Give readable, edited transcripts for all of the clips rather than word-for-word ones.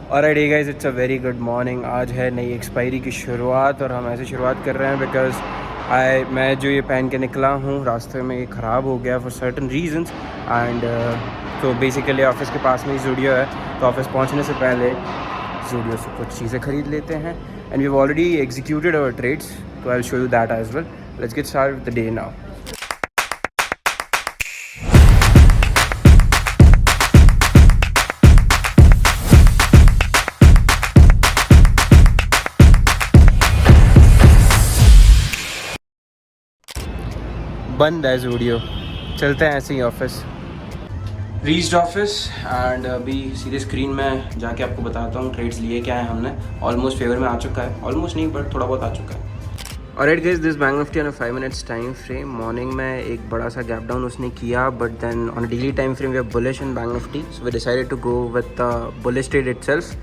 Alright hey guys, it's a very good morning. आज है नई एक्सपायरी की शुरुआत और हम ऐसे शुरुआत कर रहे हैं बिकॉज मैं जो ये पहन के निकला हूँ रास्ते में ये ख़राब हो गया फॉर सर्टन रीजंस एंड तो बेसिकली ऑफिस के पास में ही ज़ूडियो है, तो ऑफिस पहुँचने से पहले ज़ूडियो से कुछ चीज़ें ख़रीद लेते हैं and we have already executed our trades, तो I will show you that as well. Let's get start with the day now. बंद है ज़ूडियो, चलते हैं ऐसे ही ऑफिस। रीच्ड ऑफिस एंड अभी सीधे स्क्रीन में जाके आपको बताता हूँ ट्रेड्स लिए क्या है हमने। ऑलमोस्ट फेवर में आ चुका है, ऑलमोस्ट नहीं बट थोड़ा बहुत आ चुका है। Alright guys, this Bank Nifty on 5 minutes time frame. Morning में एक बड़ा सा गैप डाउन उसने किया but then on daily time frame we are bullish in Bank Nifty, so we decided to go with the bullish trade itself.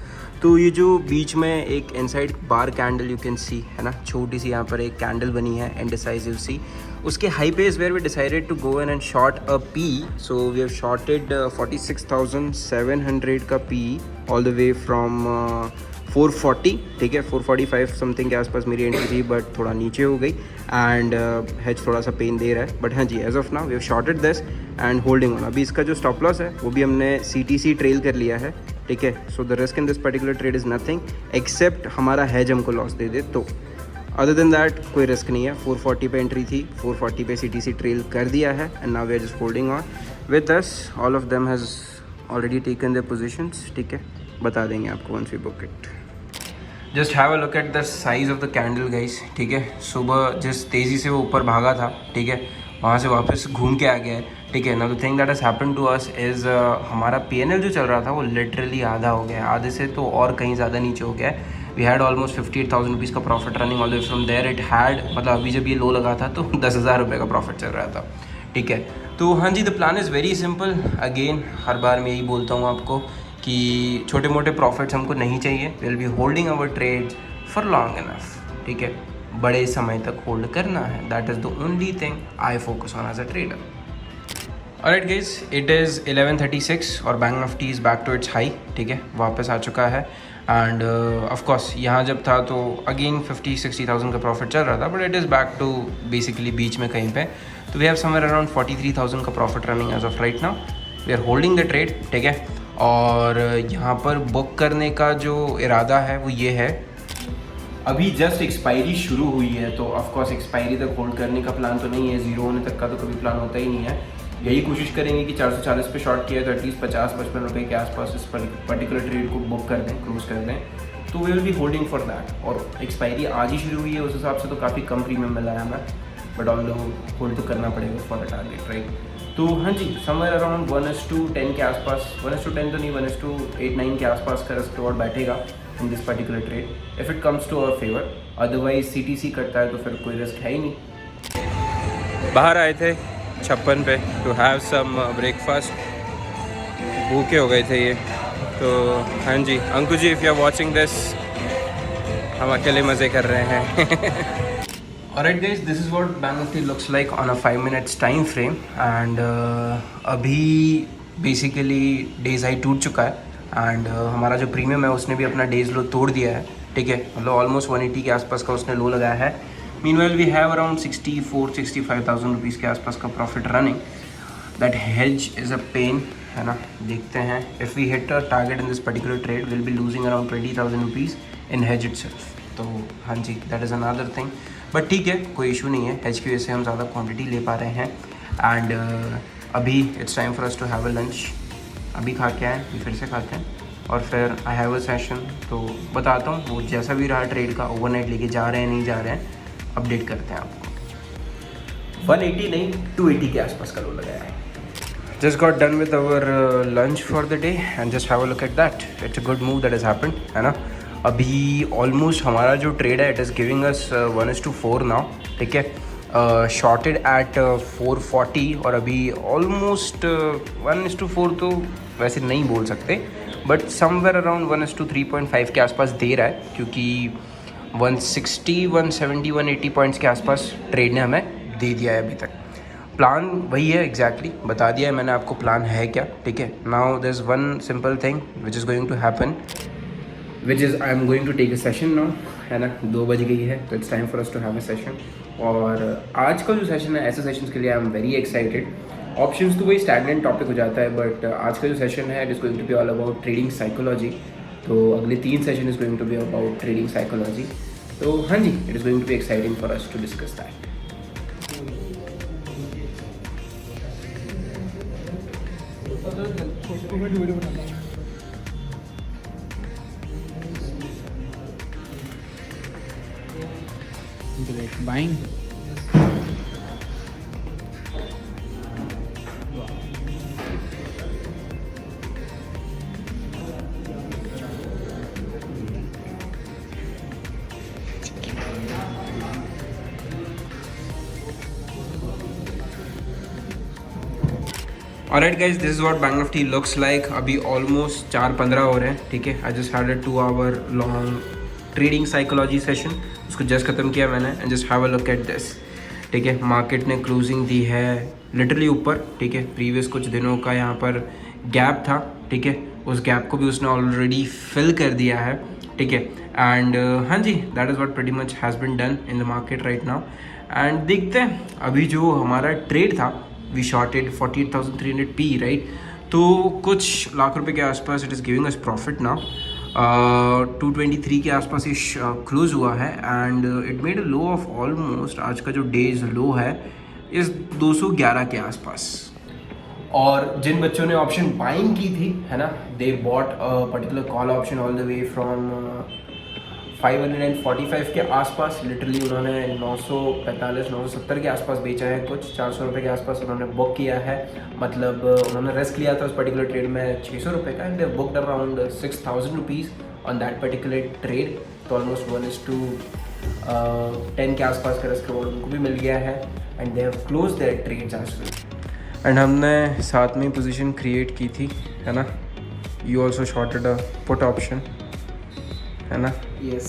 तो ये जो बीच में एक inside bar candle you can see है ना, छोटी सी यहाँ पर एक कैंडल बनी है इंडिसाइसिव सी, उसके हाई पेस where we decided to go in and short a P. So we have shorted 46,700 का P all the way from 440, ठीक है 445 समथिंग के आसपास मेरी एंट्री थी बट थोड़ा नीचे हो गई एंड हेज थोड़ा सा पेन दे रहा है बट हाँ जी, as of now we have shorted this and holding on. अभी इसका जो स्टॉप लॉस है वो भी हमने CTC ट्रेल कर लिया है, ठीक है। So the risk in this particular trade is nothing accept हमारा हेज हमको लॉस दे दे, तो अदर देन दैट कोई रिस्क नहीं है। 440 पे एंट्री थी, 440 पे CTC ट्रेल कर दिया है and now we are just holding on with us. All of them has already taken their positions, ठीक है, बता देंगे आपको once we book it. Just have a look at the size of the candle guys, ठीक है। सुबह जिस तेज़ी से वो ऊपर भागा था, ठीक है, वहाँ से वापस घूम के आ गया है, ठीक है। Now the thing that has happened to us is हमारा PNL जो चल रहा था वो लिटरली आधा हो गया है, आधे से तो और कहीं ज़्यादा नीचे हो गया है। वी हैड ऑलमोस्ट 58,000 रुपीज़ का profit running all the way from there it had, मतलब अभी जब ये लो लगा था तो 10,000 रुपये का प्रॉफिट चल रहा था, ठीक है। तो हाँ जी, the plan is very simple. Again हर बार मैं यही बोलता हूँ आपको कि छोटे मोटे प्रॉफिट्स हमको नहीं चाहिए। Will be holding our trades for long enough, ठीक है, बड़े समय तक होल्ड करना है, that is the only thing I focus on as a trader. Alright guys, it is 11:36 और Bank Nifty is back to its high, ठीक है, वापस आ चुका है एंड ऑफ कोर्स यहाँ जब था तो अगेन 50-60,000 का प्रॉफिट चल रहा था but it is back to basically बीच में कहीं पे। तो वी हैव समवेयर अराउंड 43,000 का profit running as of right now. We are holding the trade, ठीक है, और यहाँ पर बुक करने का जो इरादा है वो ये है। अभी जस्ट एक्सपायरी शुरू हुई है तो ऑफकोर्स एक्सपायरी तक होल्ड करने का प्लान तो नहीं है, ज़ीरो होने तक का तो कभी प्लान होता ही नहीं है। यही कोशिश करेंगे कि 440 पे शॉर्ट किया तो एटलीस्ट 50-55 रुपये के आसपास इस पर्टिकुलर ट्रेड को बुक कर दें, क्लोज कर दें, तो we will be holding for that. और एक्सपायरी आज ही शुरू हुई है, उस हिसाब से तो काफ़ी कम प्रीमियम मिला है हमें, बट ऑल लोग होल्ड तो करना पड़ेगा फॉर द टारगेट, राइट। तो हाँ जी, समवेयर अराउंड 1:10 के आसपास, 1:10 तो नहीं, 1:8-9 के आसपास का रिस्क रिवॉर्ड बैठेगा in this particular trade if it comes to our favour. Otherwise CTC करता है तो फिर कोई रिस्क है ही नहीं। बाहर आए थे 56 पे टू हैव सम ब्रेकफास्ट, भूखे हो गए थे ये तो। हाँ जी Ankush ji, if you are watching this, हम अकेले मज़े कर रहे हैं। Alright guys, this is what Bank Nifty looks like on a 5 minutes time frame and अभी बेसिकली डेज हाई टूट चुका है एंड हमारा जो प्रीमियम है उसने भी अपना डेज लो तोड़ दिया है, ठीक है, मतलब ऑलमोस्ट 180 के आसपास का उसने लो लगाया है। Meanwhile we have around 64-65,000 rupees के आसपास का profit running. That hedge is a pain, है ना, देखते हैं। If we hit a target in this particular trade will be losing around 20,000 rupees in hedge itself. तो हाँ जी, that is another thing, but ठीक है, कोई इशू नहीं है। हेज की वजह से हम ज़्यादा क्वांटिटी ले पा रहे हैं एंड अभी it's time for us to have a lunch. अभी खा के आए, फिर से खाते हैं और फिर आई हैव अ सेशन, तो बताता हूँ वो जैसा भी रहा ट्रेड का, ओवरनाइट लेके जा रहे हैं नहीं जा रहे हैं, अपडेट करते हैं आपको। 180 नहीं 280 के आसपास का लो लगाया है। Just got done with our lunch for the day and just have a look at that. It's a good move that has happened, है ना। अभी ऑलमोस्ट हमारा जो ट्रेड है it is giving us 1:4 now, ठीक है। शॉर्टेड एट 440 और अभी ऑलमोस्ट 1:4 तो वैसे नहीं बोल सकते बट समवेयर अराउंड 1:3.5 के आसपास दे रहा है, क्योंकि 160, 170, 180 पॉइंट्स के आसपास ट्रेड ने हमें दे दिया है अभी तक। प्लान वही है, एग्जैक्टली बता दिया है मैंने आपको प्लान है क्या, ठीक है। Now there is one simple thing which is going to happen. Which is I am going to take a session now, है ना. 2 बज गई है तो it's time for us to have a session. और आज का जो सेशन है, ऐसे सेशंस के लिए I am very excited. Options तो वही स्टैगनेंट टॉपिक हो जाता है, बट आज का जो सेशन है it is going to be all about trading psychology. तो अगले 3 session is going to be about trading psychology. तो हाँ जी, it is going to be exciting for us to discuss that. Great. Buying. Alright guys, this is what Bank Nifty looks like. अभी almost 4:15 हो रहे हैं, ठीक है. I just had a 2 hour long trading psychology session. उसको just ख़त्म किया मैंने and just have a look at this, ठीक है. मार्केट ने क्लोजिंग दी है लिटरली ऊपर, ठीक है. प्रीवियस कुछ दिनों का यहाँ पर गैप था, ठीक है. उस गैप को भी उसने ऑलरेडी फिल कर दिया है, ठीक है. एंड हाँ जी, that is what pretty much has been done in the market right now. And देखते हैं अभी जो हमारा ट्रेड था, वी शॉर्टेड 48,300 P, राइट. तो कुछ लाख रुपए के आसपास it is giving us profit now. 223 के आसपास ये क्लोज हुआ है and it made a low of almost, आज का जो डेज लो है इस 211 के आसपास. और जिन बच्चों ने ऑप्शन बाइंग की थी, है ना, they bought a particular call option all the way from 545 के आसपास. लिटरली उन्होंने 945 970 के आसपास बेचा है, कुछ 400 रुपये के आसपास उन्होंने बुक किया है. मतलब उन्होंने रिस्क लिया था उस पर्टिकुलर ट्रेड में 600 रुपये का and they booked around 6,000 rupees on that particular trade. तो ऑलमोस्ट 1:10 के आसपास का रिस्क रिवॉर्ड उनको भी मिल गया है and they have close their trades as well. And हमने साथ में पोजीशन क्रिएट की थी, है ना. You also shorted a put option, है ना. Yes.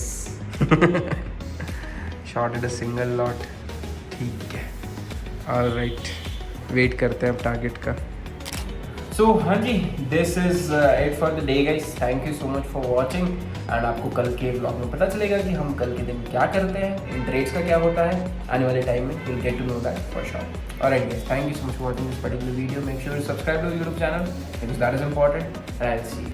Shorted a single lot, ठीक है. ऑलराइट, वेट करते हैं अब टारगेट का. सो हाँ जी, this is it for the day guys. Thank you so much for watching and आपको कल के ब्लॉग में पता चलेगा कि हम कल के दिन क्या करते हैं, इन ट्रेड्स का क्या होता है आने वाले टाइम में. Will get to know that for sure. Alright guys, thank you so much for watching this particular video. Make sure to subscribe to YouTube channel because that is important and I will see you.